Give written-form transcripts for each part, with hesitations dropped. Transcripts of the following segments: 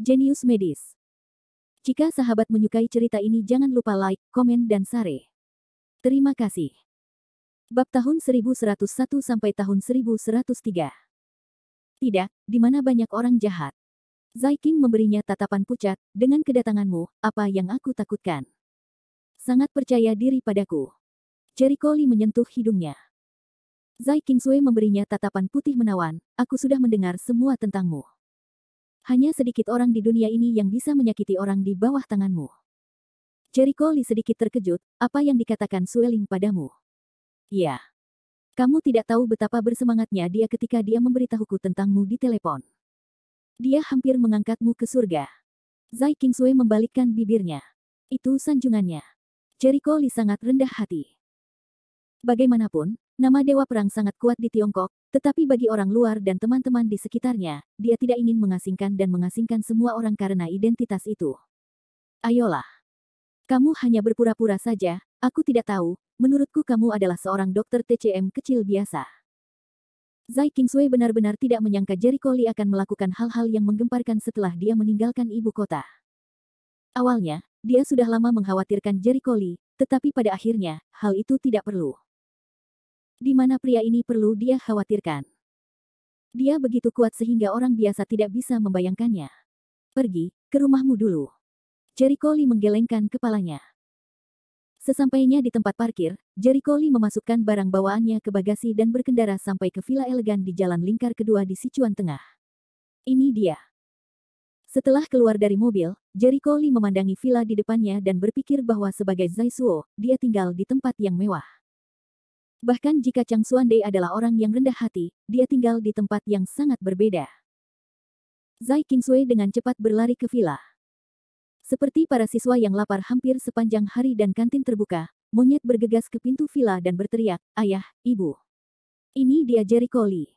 Jenius Medis. Jika sahabat menyukai cerita ini jangan lupa like, komen dan share. Terima kasih. Bab tahun 1101 sampai tahun 1103. Tidak, di mana banyak orang jahat. Zai King memberinya tatapan pucat, dengan kedatanganmu, apa yang aku takutkan. Sangat percaya diri padaku. Jericho Lee menyentuh hidungnya. Zai Kingsui memberinya tatapan putih menawan, aku sudah mendengar semua tentangmu. Hanya sedikit orang di dunia ini yang bisa menyakiti orang di bawah tanganmu. Jericho Lee sedikit terkejut, apa yang dikatakan Sueling padamu? Ya. Kamu tidak tahu betapa bersemangatnya dia ketika dia memberitahuku tentangmu di telepon. Dia hampir mengangkatmu ke surga. Zai Kingsui membalikkan bibirnya. Itu sanjungannya. Jericho Lee sangat rendah hati. Bagaimanapun, nama Dewa Perang sangat kuat di Tiongkok, tetapi bagi orang luar dan teman-teman di sekitarnya, dia tidak ingin mengasingkan dan mengasingkan semua orang karena identitas itu. Ayolah. Kamu hanya berpura-pura saja, aku tidak tahu, menurutku kamu adalah seorang dokter TCM kecil biasa. Zai Kingsui benar-benar tidak menyangka Jericho Lee akan melakukan hal-hal yang menggemparkan setelah dia meninggalkan ibu kota. Awalnya, dia sudah lama mengkhawatirkan Jericho Lee, tetapi pada akhirnya, hal itu tidak perlu. Di mana pria ini perlu dia khawatirkan. Dia begitu kuat sehingga orang biasa tidak bisa membayangkannya. Pergi, ke rumahmu dulu. Jericho Lee menggelengkan kepalanya. Sesampainya di tempat parkir, Jericho Lee memasukkan barang bawaannya ke bagasi dan berkendara sampai ke villa elegan di jalan lingkar kedua di Sichuan Tengah. Ini dia. Setelah keluar dari mobil, Jericho Lee memandangi villa di depannya dan berpikir bahwa sebagai Zai Suo, dia tinggal di tempat yang mewah. Bahkan jika Chang Xuande adalah orang yang rendah hati, dia tinggal di tempat yang sangat berbeda. Zai Kingsui dengan cepat berlari ke villa. Seperti para siswa yang lapar hampir sepanjang hari dan kantin terbuka, monyet bergegas ke pintu villa dan berteriak, "Ayah, Ibu." Ini dia Jericho Lee.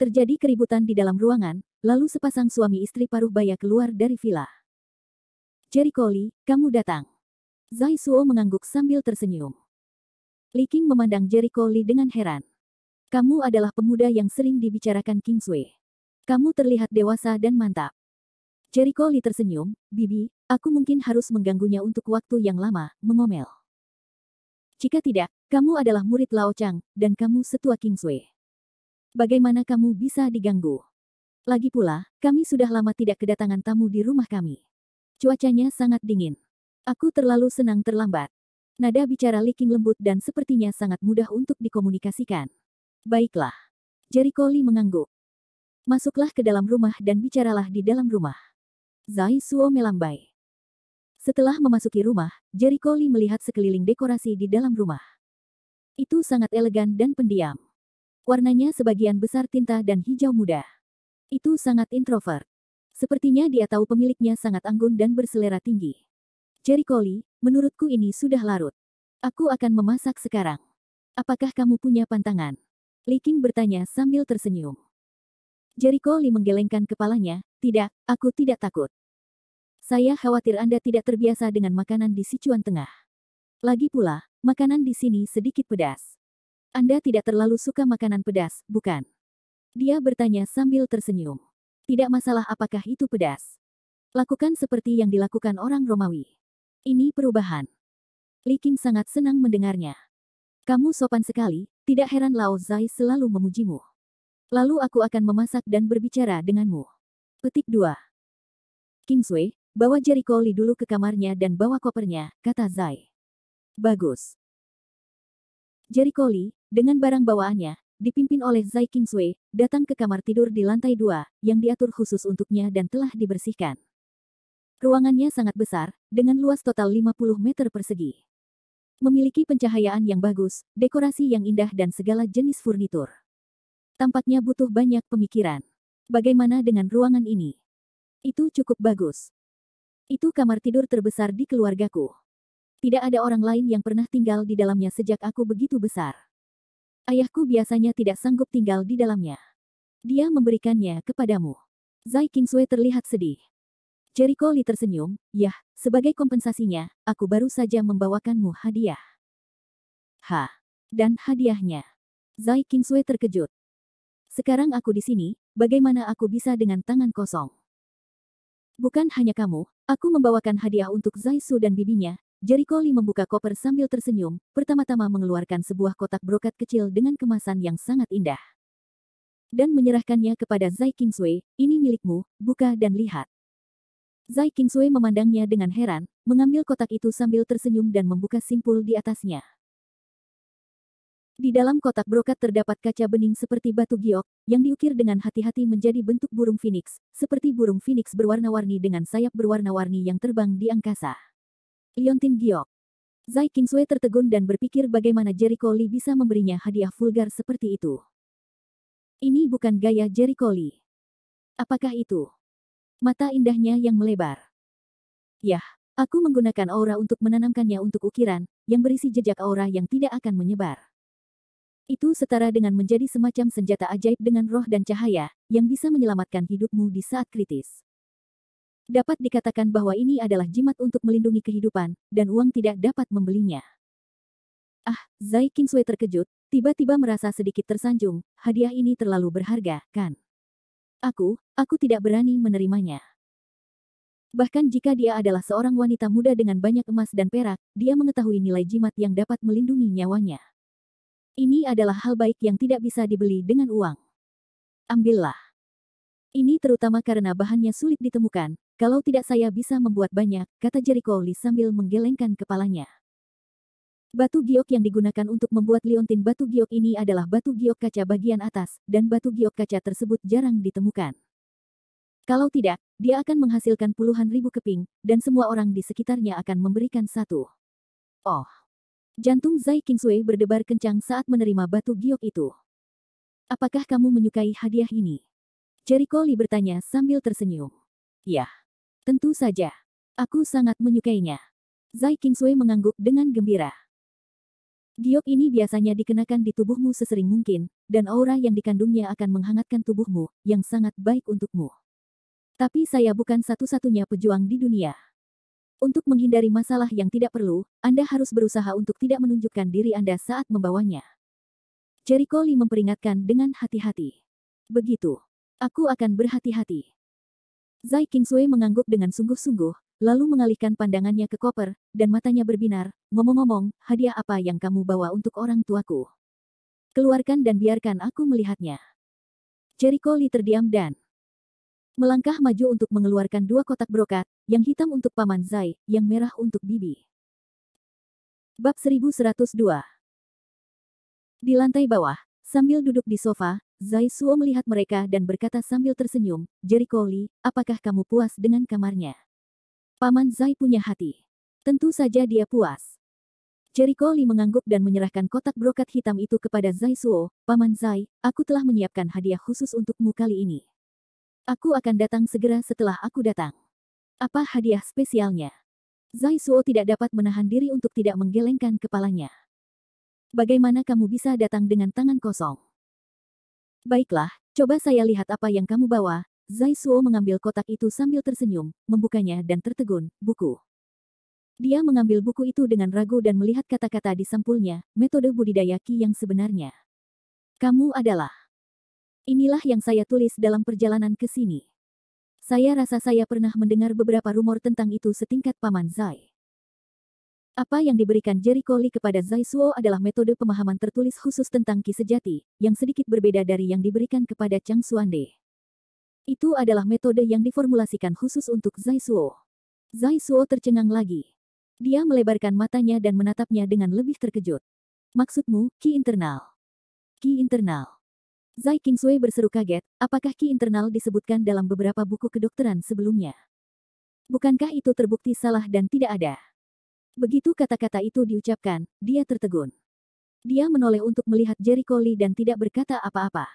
Terjadi keributan di dalam ruangan, lalu sepasang suami istri paruh baya keluar dari villa. Jericho Lee, kamu datang. Zai Suo mengangguk sambil tersenyum. Li King memandang Jericho Lee dengan heran. Kamu adalah pemuda yang sering dibicarakan Kingsui. Kamu terlihat dewasa dan mantap. Jericho Lee tersenyum, Bibi, aku mungkin harus mengganggunya untuk waktu yang lama, mengomel. Jika tidak, kamu adalah murid Lao Chang, dan kamu setua Kingsui. Bagaimana kamu bisa diganggu? Lagi pula, kami sudah lama tidak kedatangan tamu di rumah kami. Cuacanya sangat dingin. Aku terlalu senang terlambat. Nada bicara Li King lembut dan sepertinya sangat mudah untuk dikomunikasikan. Baiklah. Jericho Lee mengangguk. Masuklah ke dalam rumah dan bicaralah di dalam rumah. Zai Suo melambai. Setelah memasuki rumah, Jericho Lee melihat sekeliling dekorasi di dalam rumah. Itu sangat elegan dan pendiam. Warnanya sebagian besar tinta dan hijau muda. Itu sangat introvert. Sepertinya dia tahu pemiliknya sangat anggun dan berselera tinggi. Jericho Lee, menurutku ini sudah larut. Aku akan memasak sekarang. Apakah kamu punya pantangan? Li King bertanya sambil tersenyum. Jericho Lee menggelengkan kepalanya, tidak, aku tidak takut. Saya khawatir Anda tidak terbiasa dengan makanan di Sichuan Tengah. Lagi pula, makanan di sini sedikit pedas. Anda tidak terlalu suka makanan pedas, bukan? Dia bertanya sambil tersenyum. Tidak masalah apakah itu pedas. Lakukan seperti yang dilakukan orang Romawi. Ini perubahan. Li King sangat senang mendengarnya. Kamu sopan sekali, tidak heran Lao Zai selalu memujimu. Lalu aku akan memasak dan berbicara denganmu. Petik 2. Kingsui, bawa Jericho Lee dulu ke kamarnya dan bawa kopernya, kata Zai. Bagus. Jericho Lee, dengan barang bawaannya, dipimpin oleh Zai Kingsui, datang ke kamar tidur di lantai 2, yang diatur khusus untuknya dan telah dibersihkan. Ruangannya sangat besar, dengan luas total 50 meter persegi. Memiliki pencahayaan yang bagus, dekorasi yang indah dan segala jenis furnitur. Tampaknya butuh banyak pemikiran. Bagaimana dengan ruangan ini? Itu cukup bagus. Itu kamar tidur terbesar di keluargaku. Tidak ada orang lain yang pernah tinggal di dalamnya sejak aku begitu besar. Ayahku biasanya tidak sanggup tinggal di dalamnya. Dia memberikannya kepadamu. Zai Kingsui terlihat sedih. Jericho Lee tersenyum, yah, sebagai kompensasinya, aku baru saja membawakanmu hadiah. Dan hadiahnya. Zai Kingsui terkejut. Sekarang aku di sini, bagaimana aku bisa dengan tangan kosong? Bukan hanya kamu, aku membawakan hadiah untuk Zaisu dan bibinya. Jericho Lee membuka koper sambil tersenyum, pertama-tama mengeluarkan sebuah kotak brokat kecil dengan kemasan yang sangat indah. Dan menyerahkannya kepada Zai Kingsway, ini milikmu, buka dan lihat. Zai Kingsway memandangnya dengan heran, mengambil kotak itu sambil tersenyum dan membuka simpul di atasnya. Di dalam kotak brokat terdapat kaca bening seperti batu giok, yang diukir dengan hati-hati menjadi bentuk burung phoenix, seperti burung phoenix berwarna-warni dengan sayap berwarna-warni yang terbang di angkasa. Liontin giok. Zai Kingsway tertegun dan berpikir bagaimana Jericho Lee bisa memberinya hadiah vulgar seperti itu. Ini bukan gaya Jericho Lee. Apakah itu? Mata indahnya yang melebar. Yah, aku menggunakan aura untuk menanamkannya untuk ukiran, yang berisi jejak aura yang tidak akan menyebar. Itu setara dengan menjadi semacam senjata ajaib dengan roh dan cahaya, yang bisa menyelamatkan hidupmu di saat kritis. Dapat dikatakan bahwa ini adalah jimat untuk melindungi kehidupan, dan uang tidak dapat membelinya. Ah, Zai Kingsway terkejut, tiba-tiba merasa sedikit tersanjung, hadiah ini terlalu berharga, kan? Aku tidak berani menerimanya. Bahkan jika dia adalah seorang wanita muda dengan banyak emas dan perak, dia mengetahui nilai jimat yang dapat melindungi nyawanya. Ini adalah hal baik yang tidak bisa dibeli dengan uang. Ambillah. Ini terutama karena bahannya sulit ditemukan, kalau tidak saya bisa membuat banyak, kata Jericho Lee sambil menggelengkan kepalanya. Batu giok yang digunakan untuk membuat liontin batu giok ini adalah batu giok kaca bagian atas, dan batu giok kaca tersebut jarang ditemukan. Kalau tidak, dia akan menghasilkan puluhan ribu keping, dan semua orang di sekitarnya akan memberikan satu. Oh. Jantung Zai Kingsway berdebar kencang saat menerima batu giok itu. Apakah kamu menyukai hadiah ini? Jericho Lee bertanya sambil tersenyum. Ya. Tentu saja. Aku sangat menyukainya. Zai Kingsway mengangguk dengan gembira. Giok ini biasanya dikenakan di tubuhmu sesering mungkin, dan aura yang dikandungnya akan menghangatkan tubuhmu, yang sangat baik untukmu. Tapi saya bukan satu-satunya pejuang di dunia. Untuk menghindari masalah yang tidak perlu, Anda harus berusaha untuk tidak menunjukkan diri Anda saat membawanya. Jericho Lee memperingatkan dengan hati-hati. Begitu. Aku akan berhati-hati. Zai Kingsway mengangguk dengan sungguh-sungguh, lalu mengalihkan pandangannya ke koper, dan matanya berbinar. Ngomong-ngomong, hadiah apa yang kamu bawa untuk orang tuaku? Keluarkan dan biarkan aku melihatnya. Jericho Lee terdiam dan melangkah maju untuk mengeluarkan dua kotak brokat, yang hitam untuk Paman Zai, yang merah untuk bibi. Bab 1102. Di lantai bawah, sambil duduk di sofa, Zai Suo melihat mereka dan berkata sambil tersenyum, Jericho Lee, apakah kamu puas dengan kamarnya? Paman Zai punya hati. Tentu saja dia puas. Jericho Lee mengangguk dan menyerahkan kotak brokat hitam itu kepada Zai Suo. Paman Zai, aku telah menyiapkan hadiah khusus untukmu kali ini. Aku akan datang segera setelah aku datang. Apa hadiah spesialnya? Zai Suo tidak dapat menahan diri untuk tidak menggelengkan kepalanya. Bagaimana kamu bisa datang dengan tangan kosong? Baiklah, coba saya lihat apa yang kamu bawa. Zai Suo mengambil kotak itu sambil tersenyum, membukanya dan tertegun, buku. Dia mengambil buku itu dengan ragu dan melihat kata-kata di sampulnya, metode budidaya Qi yang sebenarnya. Kamu adalah. Inilah yang saya tulis dalam perjalanan ke sini. Saya rasa saya pernah mendengar beberapa rumor tentang itu setingkat Paman Zai. Apa yang diberikan Jericho Lee kepada Zai Suo adalah metode pemahaman tertulis khusus tentang Qi sejati, yang sedikit berbeda dari yang diberikan kepada Chang Xuande. Itu adalah metode yang diformulasikan khusus untuk Zai Suo. Zai Suo tercengang lagi. Dia melebarkan matanya dan menatapnya dengan lebih terkejut. Maksudmu, Qi internal? Qi internal. Zai Kingsway berseru kaget, apakah Qi internal disebutkan dalam beberapa buku kedokteran sebelumnya? Bukankah itu terbukti salah dan tidak ada? Begitu kata-kata itu diucapkan, dia tertegun. Dia menoleh untuk melihat Jericho Lee dan tidak berkata apa-apa.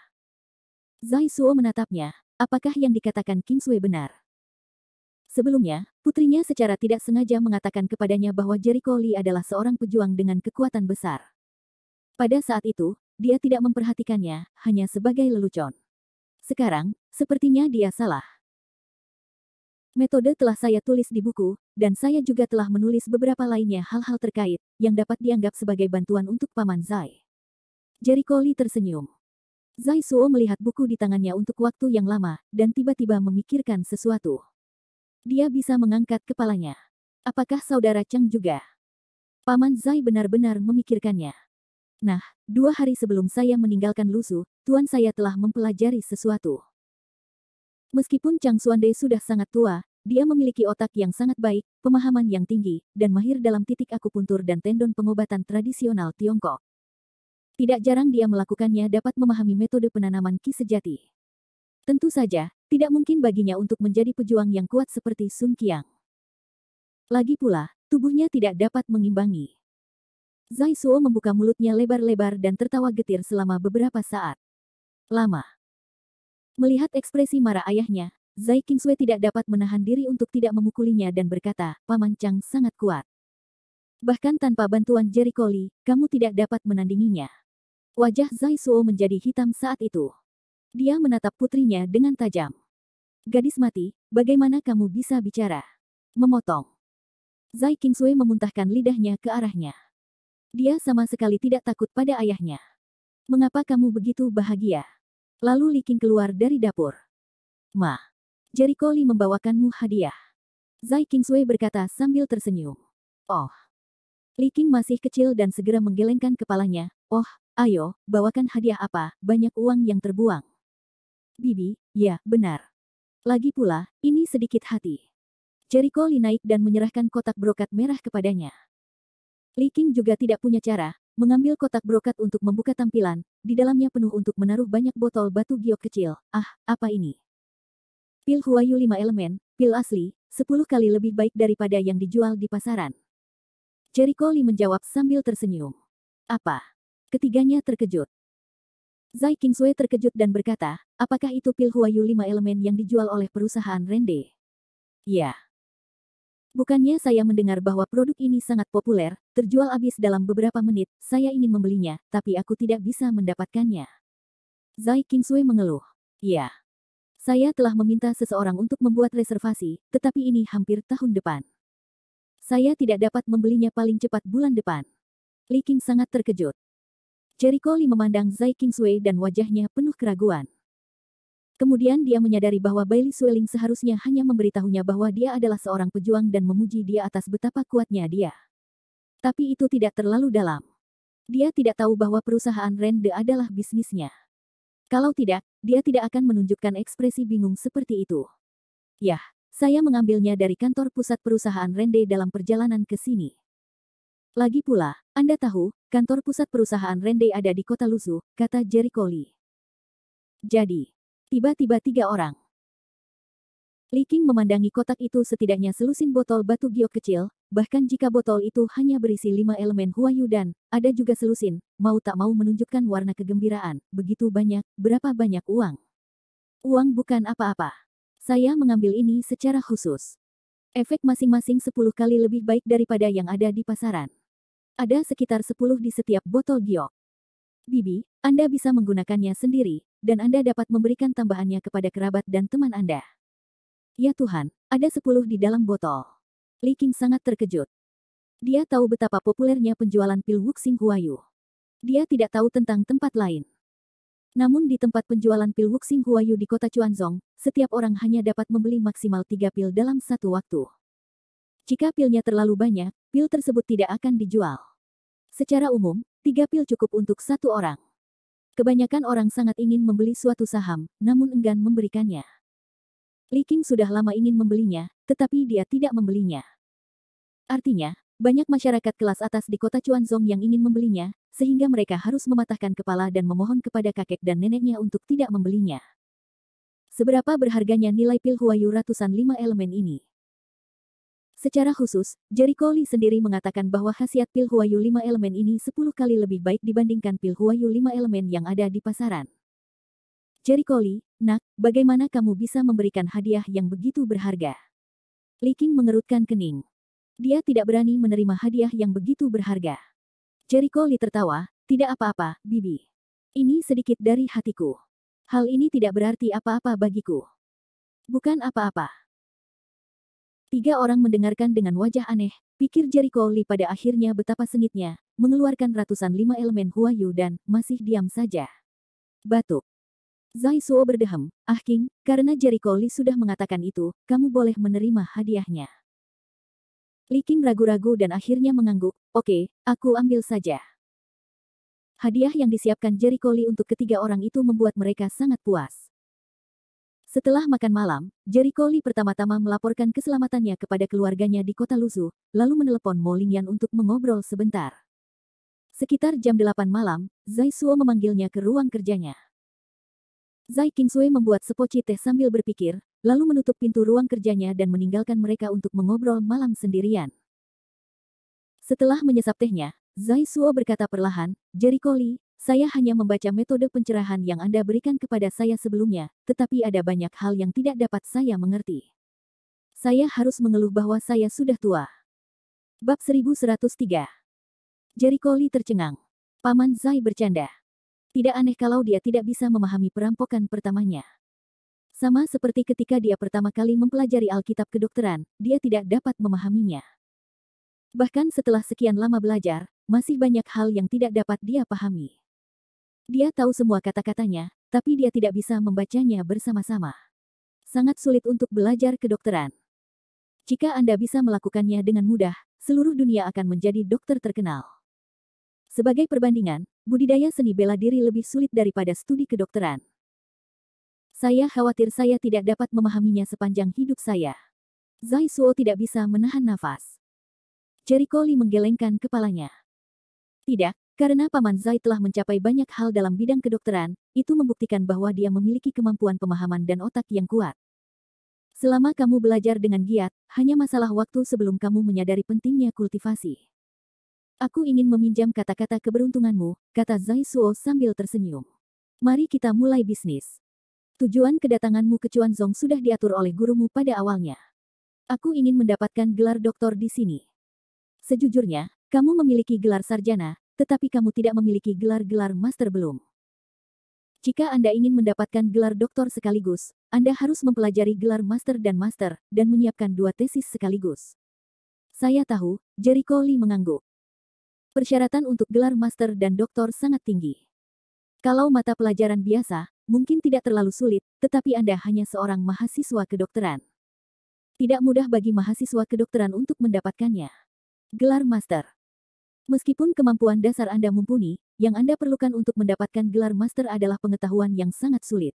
Zai Suo menatapnya, apakah yang dikatakan Kingsway benar? Sebelumnya, putrinya secara tidak sengaja mengatakan kepadanya bahwa Jericho Lee adalah seorang pejuang dengan kekuatan besar. Pada saat itu, dia tidak memperhatikannya, hanya sebagai lelucon. Sekarang, sepertinya dia salah. Metode telah saya tulis di buku, dan saya juga telah menulis beberapa lainnya hal-hal terkait, yang dapat dianggap sebagai bantuan untuk Paman Zai. Jericho Lee tersenyum. Zai Suo melihat buku di tangannya untuk waktu yang lama, dan tiba-tiba memikirkan sesuatu. Dia bisa mengangkat kepalanya. Apakah saudara Chang juga? Paman Zai benar-benar memikirkannya. Nah, 2 hari sebelum saya meninggalkan Lusu, tuan saya telah mempelajari sesuatu. Meskipun Chang Xuande sudah sangat tua, dia memiliki otak yang sangat baik, pemahaman yang tinggi, dan mahir dalam titik akupuntur dan tendon pengobatan tradisional Tiongkok. Tidak jarang dia melakukannya dapat memahami metode penanaman ki sejati. Tentu saja, tidak mungkin baginya untuk menjadi pejuang yang kuat seperti Sun Qiang. Lagi pula, tubuhnya tidak dapat mengimbangi. Zai Suo membuka mulutnya lebar-lebar dan tertawa getir selama beberapa saat. Lama. Melihat ekspresi marah ayahnya, Zai Qingsui tidak dapat menahan diri untuk tidak memukulinya dan berkata, Paman Chang sangat kuat. Bahkan tanpa bantuan Jericho Lee, kamu tidak dapat menandinginya. Wajah Zai Suo menjadi hitam saat itu. Dia menatap putrinya dengan tajam. Gadis mati, bagaimana kamu bisa bicara? Memotong. Zai Qingsui memuntahkan lidahnya ke arahnya. Dia sama sekali tidak takut pada ayahnya. Mengapa kamu begitu bahagia? Lalu Li Qing keluar dari dapur. Ma. Jericho Lee membawakanmu hadiah. Zai Qingsui berkata sambil tersenyum. Oh. Li Qing masih kecil dan segera menggelengkan kepalanya. Oh, ayo, bawakan hadiah apa, banyak uang yang terbuang. Bibi, ya, benar. Lagi pula, ini sedikit hati. Jericho Lee naik dan menyerahkan kotak brokat merah kepadanya. Li Qing juga tidak punya cara, mengambil kotak brokat untuk membuka tampilan, di dalamnya penuh untuk menaruh banyak botol batu giok kecil. Ah, apa ini? Pil Huayu 5 elemen, pil asli, 10 kali lebih baik daripada yang dijual di pasaran. Jericho Lee menjawab sambil tersenyum. Apa? Ketiganya terkejut. Zai Qingsui terkejut dan berkata, apakah itu pil Huayu 5 elemen yang dijual oleh perusahaan Rende? Ya. Bukannya saya mendengar bahwa produk ini sangat populer, terjual habis dalam beberapa menit, saya ingin membelinya, tapi aku tidak bisa mendapatkannya. Zai Qingsui mengeluh. Ya. Saya telah meminta seseorang untuk membuat reservasi, tetapi ini hampir tahun depan. Saya tidak dapat membelinya paling cepat bulan depan. Li Qing sangat terkejut. Jericho Lee memandang Zai Qingsui dan wajahnya penuh keraguan. Kemudian dia menyadari bahwa Bailey Sueling seharusnya hanya memberitahunya bahwa dia adalah seorang pejuang dan memuji dia atas betapa kuatnya dia. Tapi itu tidak terlalu dalam. Dia tidak tahu bahwa perusahaan Rende adalah bisnisnya. Kalau tidak, dia tidak akan menunjukkan ekspresi bingung seperti itu. Yah, saya mengambilnya dari kantor pusat perusahaan Rende dalam perjalanan ke sini. Lagi pula, Anda tahu, kantor pusat perusahaan Rende ada di kota Lusu, kata Jericho Lee. Jadi, tiba-tiba 3 orang. Li Qing memandangi kotak itu setidaknya selusin botol batu giok kecil, bahkan jika botol itu hanya berisi 5 elemen Huayu dan, ada juga selusin, mau tak mau menunjukkan warna kegembiraan, begitu banyak, berapa banyak uang. Uang bukan apa-apa. Saya mengambil ini secara khusus. Efek masing-masing 10 kali lebih baik daripada yang ada di pasaran. Ada sekitar 10 di setiap botol giok. Bibi, Anda bisa menggunakannya sendiri, dan Anda dapat memberikan tambahannya kepada kerabat dan teman Anda. Ya Tuhan, ada 10 di dalam botol. Li Qing sangat terkejut. Dia tahu betapa populernya penjualan pil Wuxing Huayu. Dia tidak tahu tentang tempat lain. Namun di tempat penjualan pil Wuxing Huayu di kota Chuanzong, setiap orang hanya dapat membeli maksimal 3 pil dalam satu waktu. Jika pilnya terlalu banyak, pil tersebut tidak akan dijual. Secara umum, 3 pil cukup untuk satu orang. Kebanyakan orang sangat ingin membeli suatu saham, namun enggan memberikannya. Li Qing sudah lama ingin membelinya, tetapi dia tidak membelinya. Artinya, banyak masyarakat kelas atas di kota Chuanzong yang ingin membelinya, sehingga mereka harus mematahkan kepala dan memohon kepada kakek dan neneknya untuk tidak membelinya. Seberapa berharganya nilai pil Huayu ratusan 5 elemen ini? Secara khusus, Jericho Lee sendiri mengatakan bahwa khasiat pil Huayu 5 elemen ini 10 kali lebih baik dibandingkan pil Huayu 5 elemen yang ada di pasaran. Jericho Lee, nak, bagaimana kamu bisa memberikan hadiah yang begitu berharga? Li Qing mengerutkan kening. Dia tidak berani menerima hadiah yang begitu berharga. Jericho Lee tertawa, tidak apa-apa, Bibi. Ini sedikit dari hatiku. Hal ini tidak berarti apa-apa bagiku. Bukan apa-apa. 3 orang mendengarkan dengan wajah aneh, pikir Jericho Lee pada akhirnya betapa sengitnya, mengeluarkan ratusan 5 elemen Huayu dan masih diam saja. Batuk. Zai Suo berdehem, "Ah King, karena Jericho Lee sudah mengatakan itu, kamu boleh menerima hadiahnya." Li King ragu-ragu dan akhirnya mengangguk, "Oke, aku ambil saja." Hadiah yang disiapkan Jericho Lee untuk ketiga orang itu membuat mereka sangat puas. Setelah makan malam, Jericho Lee pertama-tama melaporkan keselamatannya kepada keluarganya di kota Luzu, lalu menelepon Mo Lingyan untuk mengobrol sebentar. Sekitar jam 8 malam, Zai Suo memanggilnya ke ruang kerjanya. Zai Qingsui membuat sepoci teh sambil berpikir, lalu menutup pintu ruang kerjanya dan meninggalkan mereka untuk mengobrol malam sendirian. Setelah menyesap tehnya, Zai Suo berkata perlahan, "Jericho Lee, saya hanya membaca metode pencerahan yang Anda berikan kepada saya sebelumnya, tetapi ada banyak hal yang tidak dapat saya mengerti. Saya harus mengeluh bahwa saya sudah tua." Bab 1103. Jericho Lee tercengang. Paman Zai bercanda. Tidak aneh kalau dia tidak bisa memahami perampokan pertamanya. Sama seperti ketika dia pertama kali mempelajari Alkitab kedokteran, dia tidak dapat memahaminya. Bahkan setelah sekian lama belajar, masih banyak hal yang tidak dapat dia pahami. Dia tahu semua kata-katanya, tapi dia tidak bisa membacanya bersama-sama. Sangat sulit untuk belajar kedokteran. Jika Anda bisa melakukannya dengan mudah, seluruh dunia akan menjadi dokter terkenal. Sebagai perbandingan, budidaya seni bela diri lebih sulit daripada studi kedokteran. Saya khawatir saya tidak dapat memahaminya sepanjang hidup saya. Zai Suo tidak bisa menahan nafas. Jericho Lee menggelengkan kepalanya. Tidak, karena Paman Zai telah mencapai banyak hal dalam bidang kedokteran, itu membuktikan bahwa dia memiliki kemampuan pemahaman dan otak yang kuat. Selama kamu belajar dengan giat, hanya masalah waktu sebelum kamu menyadari pentingnya kultivasi. Aku ingin meminjam kata-kata keberuntunganmu, kata Zai Suo sambil tersenyum. Mari kita mulai bisnis. Tujuan kedatanganmu ke Chuanzong sudah diatur oleh gurumu pada awalnya. Aku ingin mendapatkan gelar doktor di sini. Sejujurnya, kamu memiliki gelar sarjana, tetapi kamu tidak memiliki gelar-gelar master belum. Jika Anda ingin mendapatkan gelar doktor sekaligus, Anda harus mempelajari gelar master dan menyiapkan 2 tesis sekaligus. Saya tahu, Jericho Lee mengangguk. Persyaratan untuk gelar master dan doktor sangat tinggi. Kalau mata pelajaran biasa, mungkin tidak terlalu sulit, tetapi Anda hanya seorang mahasiswa kedokteran. Tidak mudah bagi mahasiswa kedokteran untuk mendapatkannya. Gelar master. Meskipun kemampuan dasar Anda mumpuni, yang Anda perlukan untuk mendapatkan gelar master adalah pengetahuan yang sangat sulit.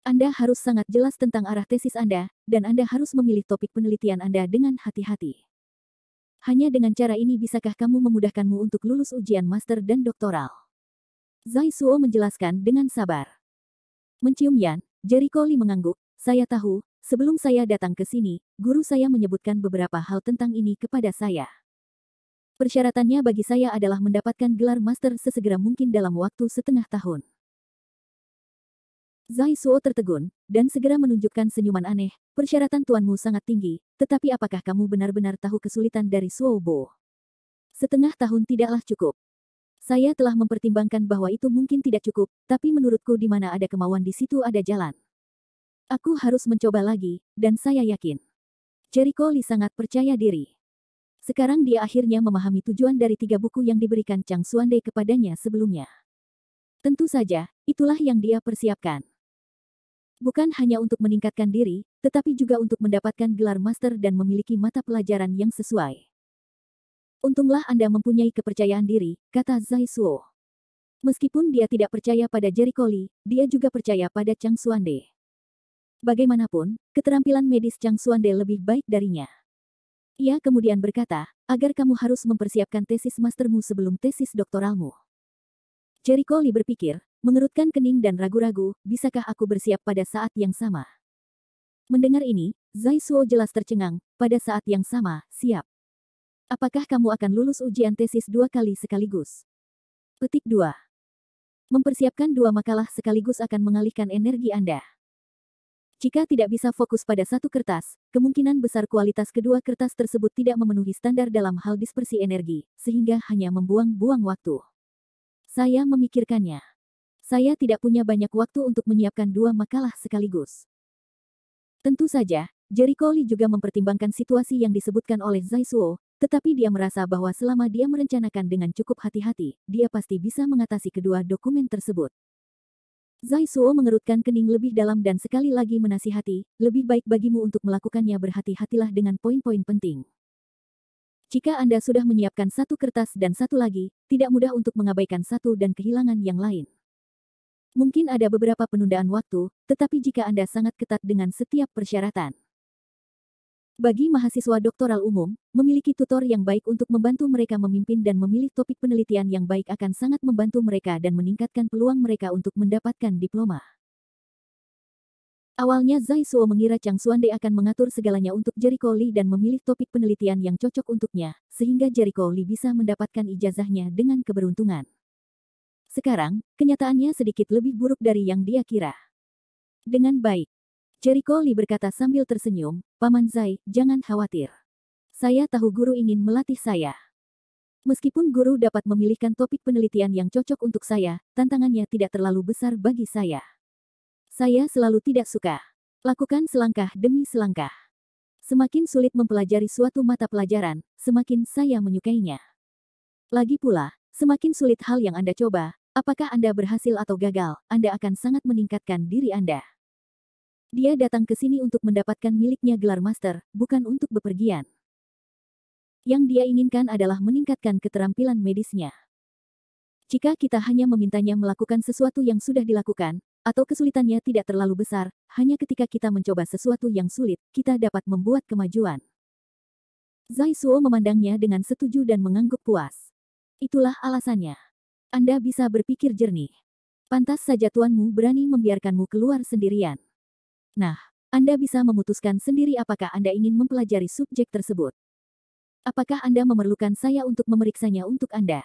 Anda harus sangat jelas tentang arah tesis Anda, dan Anda harus memilih topik penelitian Anda dengan hati-hati. Hanya dengan cara ini bisakah kamu memudahkanmu untuk lulus ujian master dan doktoral. Zai Suo menjelaskan dengan sabar. Mencium Yan, Jericho Lee mengangguk, "Saya tahu, sebelum saya datang ke sini, guru saya menyebutkan beberapa hal tentang ini kepada saya. Persyaratannya bagi saya adalah mendapatkan gelar master sesegera mungkin dalam waktu setengah tahun." Zai Suo tertegun, dan segera menunjukkan senyuman aneh, "Persyaratan tuanmu sangat tinggi, tetapi apakah kamu benar-benar tahu kesulitan dari Suo Bo? Setengah tahun tidaklah cukup. Saya telah mempertimbangkan bahwa itu mungkin tidak cukup, tapi menurutku di mana ada kemauan di situ ada jalan. Aku harus mencoba lagi, dan saya yakin." Jericho Lee sangat percaya diri. Sekarang dia akhirnya memahami tujuan dari 3 buku yang diberikan Chang Xuande kepadanya sebelumnya. Tentu saja, itulah yang dia persiapkan. Bukan hanya untuk meningkatkan diri, tetapi juga untuk mendapatkan gelar master dan memiliki mata pelajaran yang sesuai. Untunglah Anda mempunyai kepercayaan diri, kata Zai Suo. Meskipun dia tidak percaya pada Jericho Lee, dia juga percaya pada Chang Xuande. Bagaimanapun, keterampilan medis Chang Xuande lebih baik darinya. Ia kemudian berkata, "Agar kamu harus mempersiapkan tesis mastermu sebelum tesis doktoralmu." Jericho Lee berpikir, mengerutkan kening dan ragu-ragu, bisakah aku bersiap pada saat yang sama? Mendengar ini, Zai Suo jelas tercengang, pada saat yang sama, siap. Apakah kamu akan lulus ujian tesis 2 kali sekaligus? Petik 2. Mempersiapkan 2 makalah sekaligus akan mengalihkan energi Anda. Jika tidak bisa fokus pada satu kertas, kemungkinan besar kualitas kedua kertas tersebut tidak memenuhi standar dalam hal dispersi energi, sehingga hanya membuang-buang waktu. Saya memikirkannya. Saya tidak punya banyak waktu untuk menyiapkan 2 makalah sekaligus. Tentu saja, Jericho Lee juga mempertimbangkan situasi yang disebutkan oleh Zai Suo, tetapi dia merasa bahwa selama dia merencanakan dengan cukup hati-hati, dia pasti bisa mengatasi kedua dokumen tersebut. Zai Suo mengerutkan kening lebih dalam dan sekali lagi menasihati, lebih baik bagimu untuk melakukannya, berhati-hatilah dengan poin-poin penting. Jika Anda sudah menyiapkan satu kertas dan satu lagi, tidak mudah untuk mengabaikan satu dan kehilangan yang lain. Mungkin ada beberapa penundaan waktu, tetapi jika Anda sangat ketat dengan setiap persyaratan. Bagi mahasiswa doktoral umum, memiliki tutor yang baik untuk membantu mereka memimpin dan memilih topik penelitian yang baik akan sangat membantu mereka dan meningkatkan peluang mereka untuk mendapatkan diploma. Awalnya Zai Suo mengira Chang Xuande akan mengatur segalanya untuk Jericho Lee dan memilih topik penelitian yang cocok untuknya, sehingga Jericho Lee bisa mendapatkan ijazahnya dengan keberuntungan. Sekarang, kenyataannya sedikit lebih buruk dari yang dia kira. Dengan baik, Jericho Lee berkata sambil tersenyum, Paman Zai, jangan khawatir. Saya tahu guru ingin melatih saya. Meskipun guru dapat memilihkan topik penelitian yang cocok untuk saya, tantangannya tidak terlalu besar bagi saya. Saya selalu tidak suka. Lakukan selangkah demi selangkah. Semakin sulit mempelajari suatu mata pelajaran, semakin saya menyukainya. Lagi pula, semakin sulit hal yang Anda coba, apakah Anda berhasil atau gagal, Anda akan sangat meningkatkan diri Anda. Dia datang ke sini untuk mendapatkan miliknya gelar master, bukan untuk bepergian. Yang dia inginkan adalah meningkatkan keterampilan medisnya. Jika kita hanya memintanya melakukan sesuatu yang sudah dilakukan, atau kesulitannya tidak terlalu besar, hanya ketika kita mencoba sesuatu yang sulit, kita dapat membuat kemajuan. Zai Suo memandangnya dengan setuju dan mengangguk puas. Itulah alasannya. Anda bisa berpikir jernih. Pantas saja tuanmu berani membiarkanmu keluar sendirian. Nah, Anda bisa memutuskan sendiri apakah Anda ingin mempelajari subjek tersebut. Apakah Anda memerlukan saya untuk memeriksanya untuk Anda?